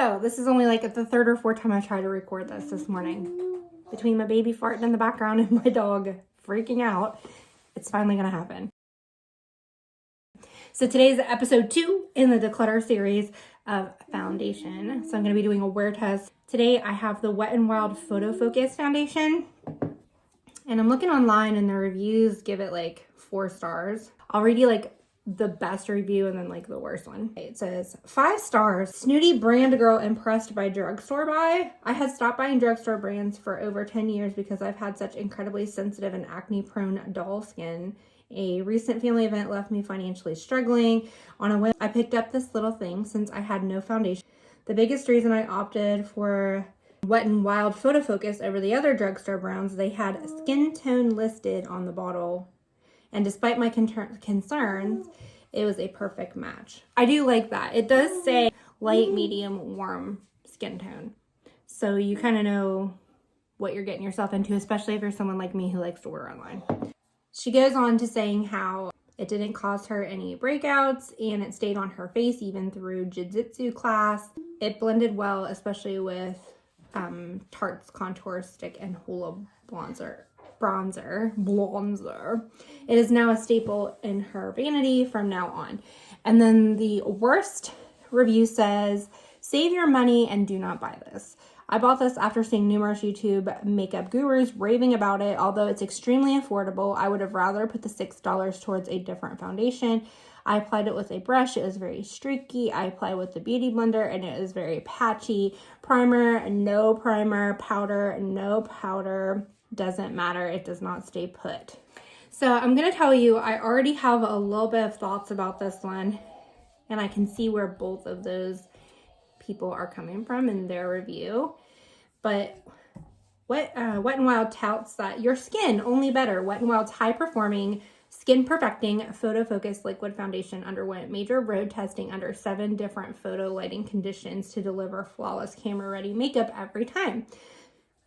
So this is only like the third or fourth time I tried to record this morning. Between my baby farting in the background and my dog freaking out, it's finally gonna happen. So today's episode 2 in the declutter series of foundation. So I'm gonna be doing a wear test. Today I have the Wet n Wild Photofocus foundation. And I'm looking online and the reviews give it like 4 stars. I'll read you like the best review and then like the worst one. It says 5 stars. Snooty brand girl impressed by drugstore buy. I had stopped buying drugstore brands for over 10 years because I've had such incredibly sensitive and acne prone dull skin. A recent family event left me financially struggling. On a whim, I picked up this little thing since I had no foundation. The biggest reason I opted for Wet n Wild Photofocus over the other drugstore brands, they had skin tone listed on the bottle. And despite my concerns, it was a perfect match. I do like that. It does say light, medium, warm skin tone. So you kind of know what you're getting yourself into, especially if you're someone like me who likes to order online. She goes on to saying how it didn't cause her any breakouts and it stayed on her face even through jiu-jitsu class. It blended well, especially with Tarte's Contour Stick and Hoola bronzer. It is now a staple in her vanity from now on. And then the worst review says, save your money and do not buy this. I bought this after seeing numerous YouTube makeup gurus raving about it. Although it's extremely affordable, I would have rather put the $6 towards a different foundation. I applied it with a brush. It was very streaky. I applied with the beauty blender and it is very patchy. Primer, no primer. Powder, no powder. Doesn't matter. It does not stay put. So I'm going to tell you, I already have a little bit of thoughts about this one, and I can see where both of those people are coming from in their review. But Wet n Wild touts that your skin only better. Wet n Wild's high performing, skin perfecting photofocus liquid foundation underwent major road testing under 7 different photo lighting conditions to deliver flawless camera ready makeup every time.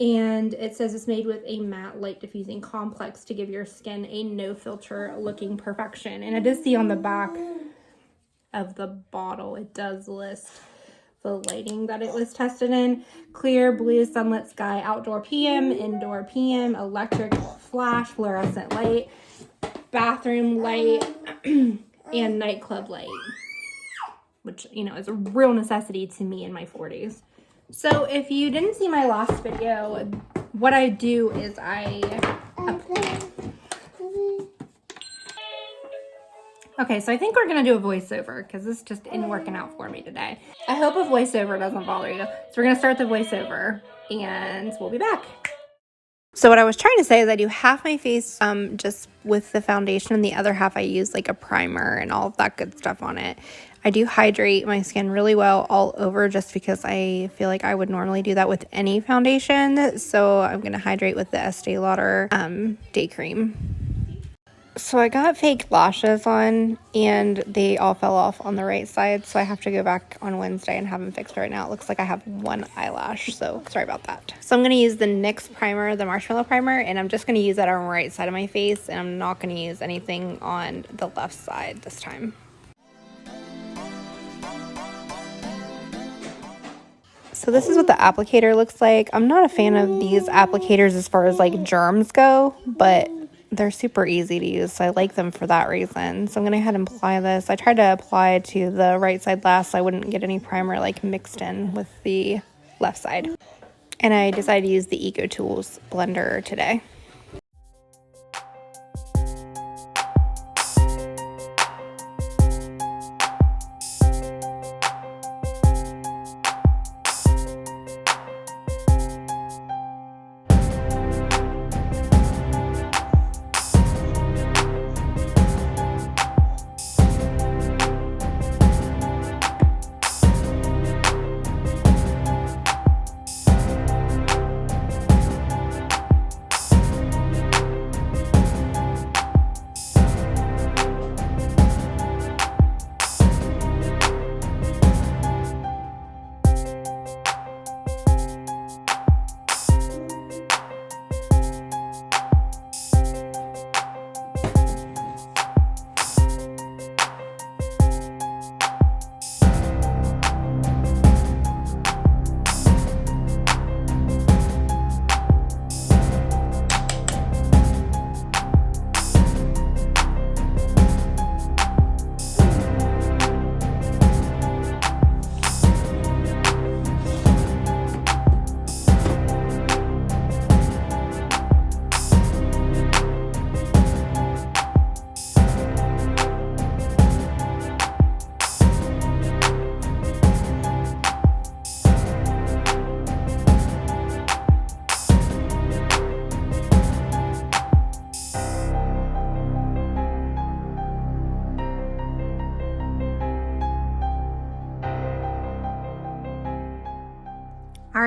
And it says it's made with a matte light diffusing complex to give your skin a no filter looking perfection. And I did see on the back of the bottle, it does list the lighting that it was tested in. Clear, blue, sunlit sky, outdoor PM, indoor PM, electric, flash, fluorescent light, bathroom light, and nightclub light. Which, you know, is a real necessity to me in my 40s. So if you didn't see my last video, what I do is Okay, so I think we're going to do a voiceover because this just isn't working out for me today. I hope a voiceover doesn't bother you. So we're going to start the voiceover and we'll be back. So what I was trying to say is I do half my face just with the foundation and the other half I use like a primer and all of that good stuff on it. I do hydrate my skin really well all over just because I feel like I would normally do that with any foundation. So I'm going to hydrate with the Estee Lauder day cream. So I got fake lashes on and they all fell off on the right side. So I have to go back on Wednesday and have them fixed right now. It looks like I have 1 eyelash. So sorry about that. So I'm going to use the Nyx Primer, the marshmallow primer, and I'm just going to use that on the right side of my face. And I'm not going to use anything on the left side this time. So this is what the applicator looks like. I'm not a fan of these applicators as far as like germs go, but they're super easy to use, so I like them for that reason. So I'm going to go ahead and apply this. I tried to apply to the right side last so I wouldn't get any primer like mixed in with the left side. And I decided to use the Eco Tools blender today.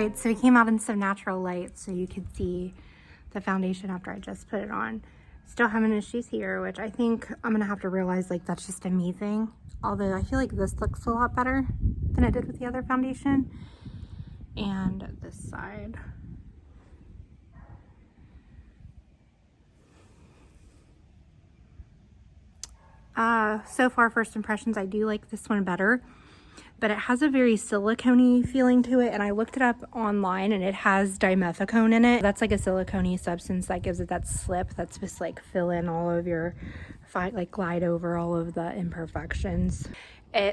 right, so it came out in some natural light so you could see the foundation after I just put it on. Still having issues here, which I think I'm gonna have to realize like that's just a me thing. Although I feel like this looks a lot better than it did with the other foundation. And this side. So far, first impressions, I do like this one better, but it has a very silicone-y feeling to it, and I looked it up online and it has dimethicone in it. That's like a silicone-y substance that gives it that slip that's supposed to like fill in all of your, like glide over all of the imperfections.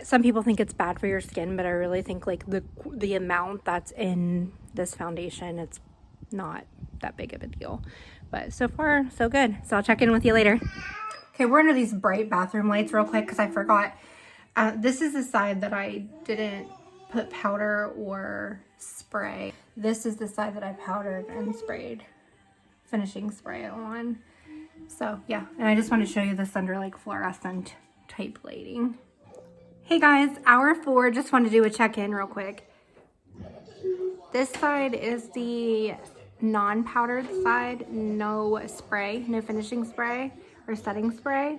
Some people think it's bad for your skin, but I really think like the amount that's in this foundation, it's not that big of a deal. But so far, so good. So I'll check in with you later. Okay, we're under these bright bathroom lights real quick because I forgot. This is the side that I didn't put powder or spray. This is the side that I powdered and sprayed finishing spray on. So yeah, and I just want to show you this under like fluorescent type lighting. Hey guys, hour 4, just want to do a check-in real quick. This side is the non-powdered side, no spray, no finishing spray or setting spray.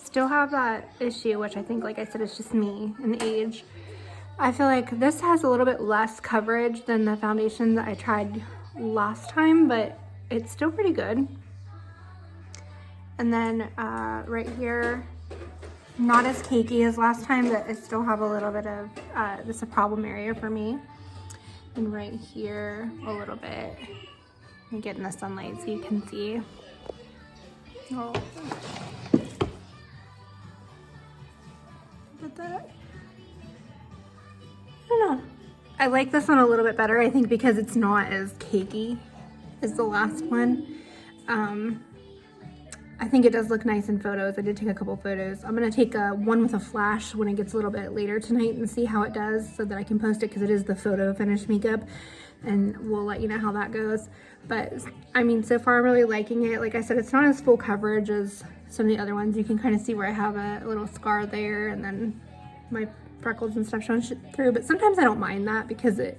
Still have that issue, which I think, like I said, it's just me and age. I feel like this has a little bit less coverage than the foundation that I tried last time, but it's still pretty good. And then right here, not as cakey as last time, but I still have a little bit of, this is a problem area for me. And right here, a little bit. Let me get in the sunlight so you can see. Oh. But that, I don't know. I like this one a little bit better, I think, because it's not as cakey as the last one. I think it does look nice in photos. I did take a couple photos. I'm gonna take one with a flash when it gets a little bit later tonight and see how it does so that I can post it, because it is the photo finished makeup, and we'll let you know how that goes. But I mean, so far I'm really liking it. Like I said, it's not as full coverage as some of the other ones. You can kind of see where I have a little scar there, and then my freckles and stuff showing through, but sometimes I don't mind that because I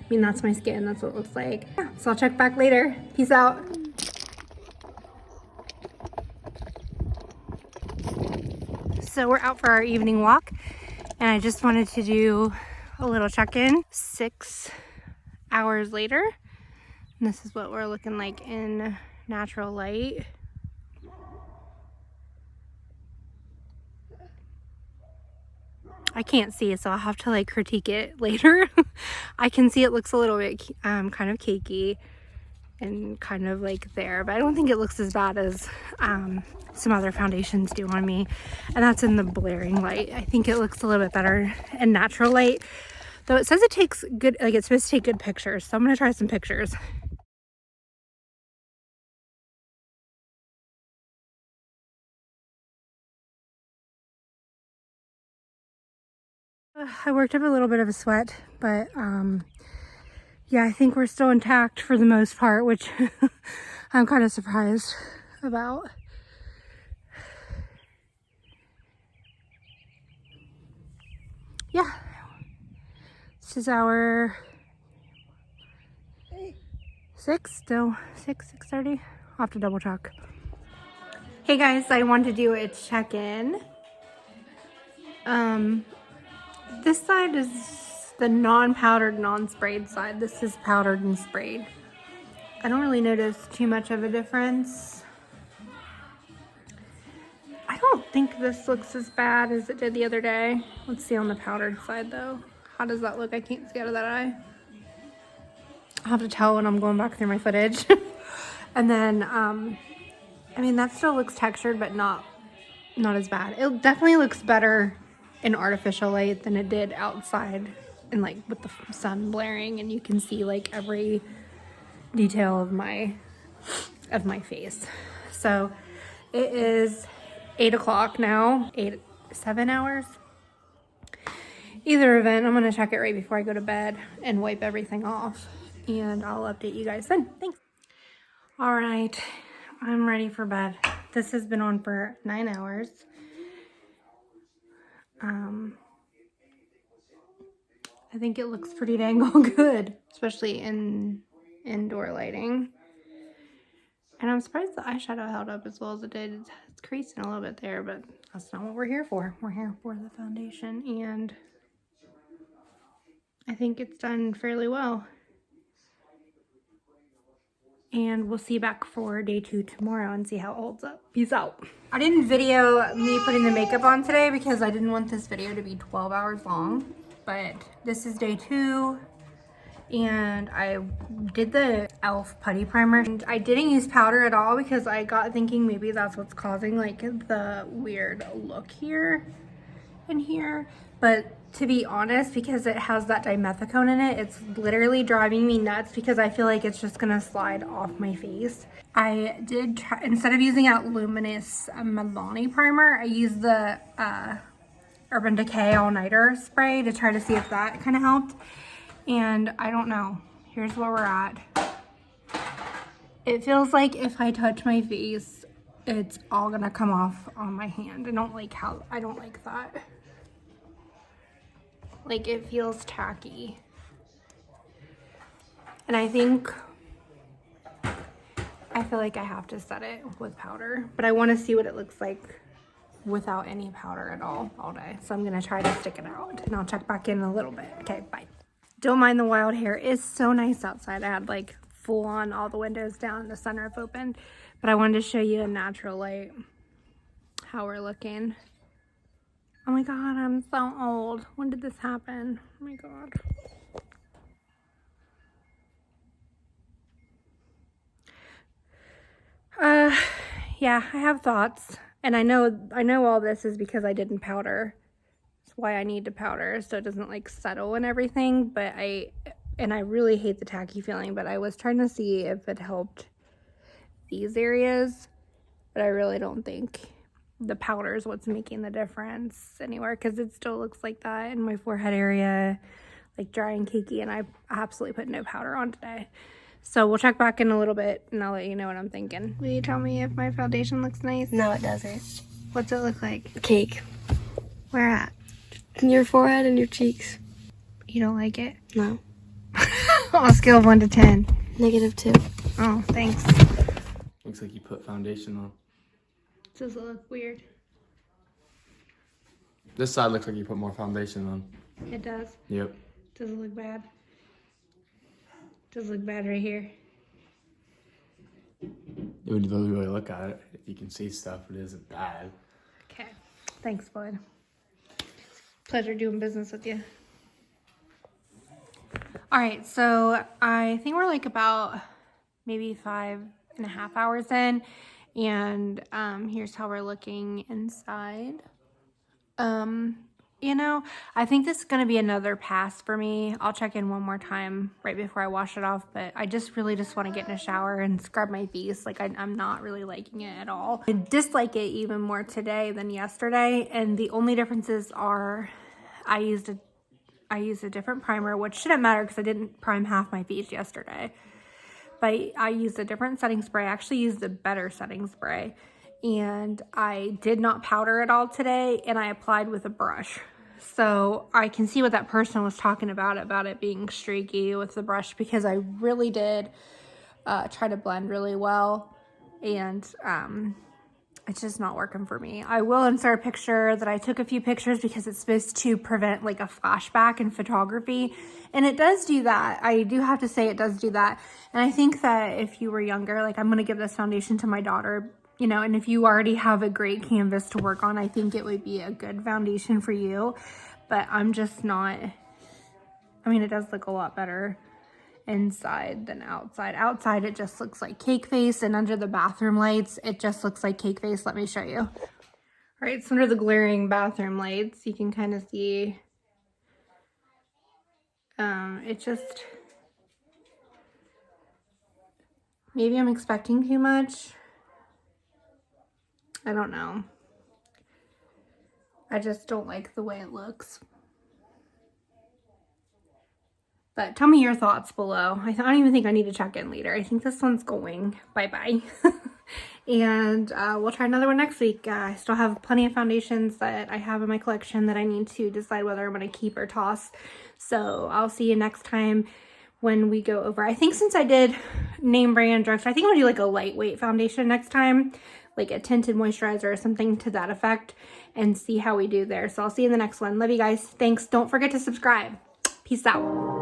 mean, that's my skin, that's what it looks like. Yeah, so I'll check back later. Peace out. So we're out for our evening walk, and I just wanted to do a little check-in. 6 hours later, and this is what we're looking like in natural light. I can't see it, so I'll have to like critique it later. I can see it looks a little bit kind of cakey and kind of like there, but I don't think it looks as bad as some other foundations do on me, and that's in the blaring light. I think it looks a little bit better in natural light, though it says it takes good, like it's supposed to take good pictures, so I'm gonna try some pictures. I worked up a little bit of a sweat, but yeah, I think we're still intact for the most part, which I'm kind of surprised about. Yeah, this is our 6:30. I'll have to double check. Hey guys, I wanted to do a check-in. This side is the non-powdered, non-sprayed side. This is powdered and sprayed. I don't really notice too much of a difference. I don't think this looks as bad as it did the other day. Let's see on the powdered side though. How does that look? I can't see out of that eye. I'll have to tell when I'm going back through my footage. And then, I mean, that still looks textured, but not as bad. It definitely looks better in artificial light than it did outside, and like with the sun blaring, and you can see like every detail of my face. So it is 8 o'clock now, 7 hours. Either event, I'm gonna check it right before I go to bed and wipe everything off, and I'll update you guys then. Thanks. All right, I'm ready for bed. This has been on for 9 hours. I think it looks pretty dang all good, especially in indoor lighting. And I'm surprised the eyeshadow held up as well as it did. It's creasing a little bit there, but that's not what we're here for. We're here for the foundation, and I think it's done fairly well. And we'll see you back for day 2 tomorrow and see how it holds up. Peace out. I didn't video me putting the makeup on today because I didn't want this video to be 12 hours long, but this is day 2. And I did the e.l.f. Putty Primer. And I didn't use powder at all because I got thinking maybe that's what's causing like the weird look here and here. But to be honest, because it has that dimethicone in it, it's literally driving me nuts because I feel like it's just gonna slide off my face. I did try, instead of using that luminous Milani primer, I used the Urban Decay All Nighter spray to try to see if that kind of helped. And I don't know. Here's where we're at. It feels like if I touch my face, it's all gonna come off on my hand. I don't like that. Like, it feels tacky. And I feel like I have to set it with powder, but I want to see what it looks like without any powder at all day. So I'm gonna try to stick it out, and I'll check back in a little bit. Okay, bye. Don't mind the wild hair. It's so nice outside. I had like full on all the windows down, the sunroof open, but I wanted to show you in natural light how we're looking. Oh my god, I'm so old. When did this happen? Oh my god. Yeah, I have thoughts, and I know all this is because I didn't powder. That's why I need to powder so it doesn't like settle and everything. But I really hate the tacky feeling, but I was trying to see if it helped these areas, but I really don't think the powder is what's making the difference anywhere, because it still looks like that in my forehead area, like dry and cakey, and I absolutely put no powder on today. So we'll check back in a little bit and I'll let you know what I'm thinking. Will you tell me if my foundation looks nice? No, it doesn't. What's it look like? Cake. Where at? In your forehead and your cheeks. You don't like it? No. On a scale of 1 to 10. -2. Oh, thanks. Looks like you put foundation on. Does it look weird? This side looks like you put more foundation on. It does. Yep. Does it look bad? Does it look bad right here? When you really look at it, if you can see stuff, it isn't bad. Okay. Thanks, bud. Pleasure doing business with you. All right, so I think we're like about maybe 5.5 hours in, and here's how we're looking inside. You know, I think this is going to be another pass for me. I'll check in one more time right before I wash it off, but I really just want to get in a shower and scrub my face. Like, I'm not really liking it at all. I dislike it even more today than yesterday, and the only differences are I used a different primer, which shouldn't matter because I didn't prime half my face yesterday. But I used a different setting spray. I actually used a better setting spray. And I did not powder at all today, and I applied with a brush. So I can see what that person was talking about it being streaky with the brush, because I really did try to blend really well, and it's just not working for me. I will insert a picture that I took a few pictures because it's supposed to prevent like a flashback in photography, and it does do that. I do have to say it does do that. And I think that if you were younger, like, I'm going to give this foundation to my daughter, you know, and if you already have a great canvas to work on, I think it would be a good foundation for you. But I'm just not, I mean, it does look a lot better inside than outside. Outside, it just looks like cake face, and under the bathroom lights, it just looks like cake face. Let me show you. All right, so under the glaring bathroom lights, you can kind of see, it just, maybe I'm expecting too much. I don't know. I just don't like the way it looks. But tell me your thoughts below. I don't even think I need to check in later. I think this one's going bye-bye. And we'll try another one next week. I still have plenty of foundations that I have in my collection that I need to decide whether I'm going to keep or toss. So I'll see you next time when we go over. I think since I did name brand drugstore, I think I'm going to do like a lightweight foundation next time, like a tinted moisturizer or something to that effect, and see how we do there. So I'll see you in the next one. Love you guys. Thanks. Don't forget to subscribe. Peace out.